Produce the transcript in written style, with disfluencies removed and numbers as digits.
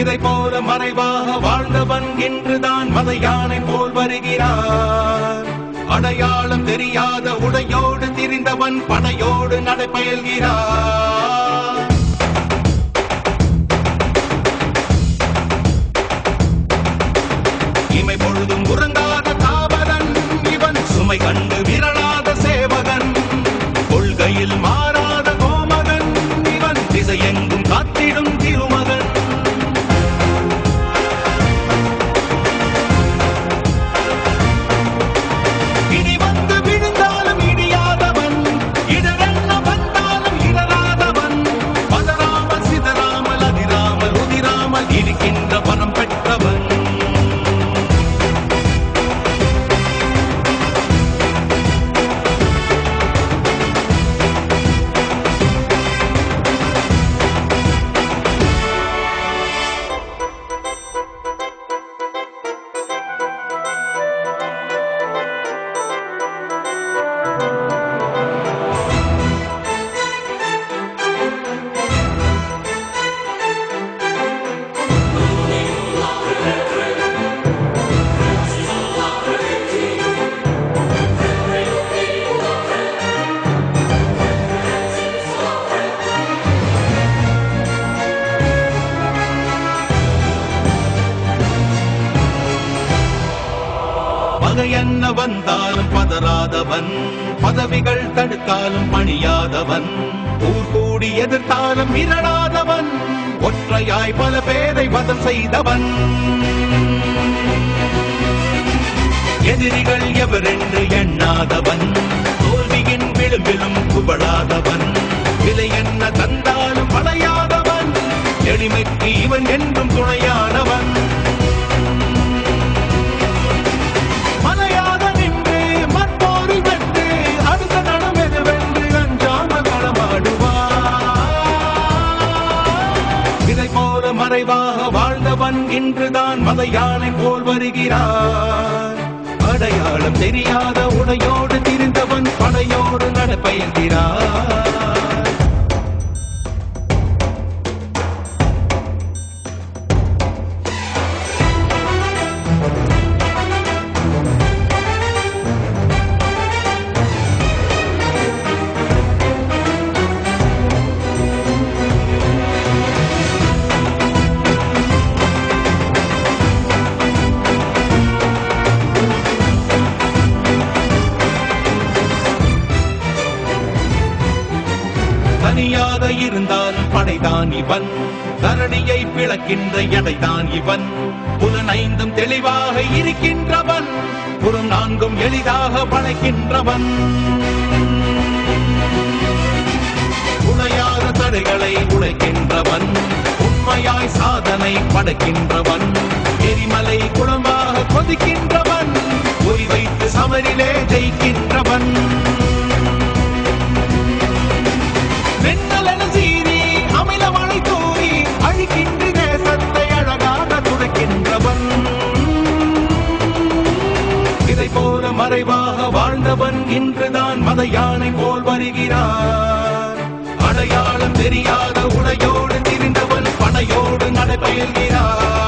இதை போல மறைவாக வாழ்ந்தவன் இன்றுதான் மத யானை போல் வருகிறார். அடையாளம் தெரியாத உடையோடு திரிந்தவன் படையோடு நடைபயல்கிறார். இமை பொழுதும் உறங்காத தாவரன் இவன், சுமை கண்டு விரலாத சேவகன், கொள்கையில் மாறாத கோமகன் இவன், திசையெங்கும் காத்திடும் திருமகன். இனி வந்து விழுந்தாலும் இடியாதவன், இடரென்ன வந்தாலும் இடராதவன், பதறாமல் சிதறாமல் அதிராமல் உதிராமல் இருக்கின்ற பணம் பெற்றவன். என்ன வந்தாலும் பதறாதவன், பதவிகள் தடுத்தாலும் பணியாதவன், ஊர் கூடி எதிர்த்தாலும் மிரளாதவன், ஒற்றையாய் பல பேரை வதம் செய்தவன். எதிரிகள் எவரென்று எண்ணாதவன், தோல்வியின் விளிம்பிலும் குபடாதவன், விலை என்ன தந்தாலும் படையாதவன், எளிமைக்கு இவன் என்றும் துணையானவன். மறைவாக வாழ்ந்தவன் இன்றுதான் மத யானை போல் வருகிறார். அடையாளம் தெரியாத உடையோடு திரிந்தவன் படையோடு நடைபயல்கிறார். தனியாக இருந்தாலும் படைதான் இவன், தரணியை பிளக்கின்ற எடைதான் இவன், புலனைந்தும் தெளிவாக இருக்கின்றவன், புறம் நான்கும் எளிதாக படைக்கின்றவன். உடையாத தடைகளை உடைக்கின்றவன், உண்மையாய் சாதனை படைக்கின்றவன், எரிமலை குளமாக கொதிக்கின்றவன், குறி வைத்து சமரிலே ஜெயிக்கின்றவன். வெண்ணலென சீறி அமிலமழை தூறி அழிக்கின்ற தேசத்தை அழகாக துடைக்கின்றவன். இதை போல மறைவாக வாழ்ந்தவன் இன்றுதான் மத யானை போல் வருகிறார். அடையாளம் தெரியாத உடையோடு திரிந்தவன் படையோடு நடைபயல்கிறார்.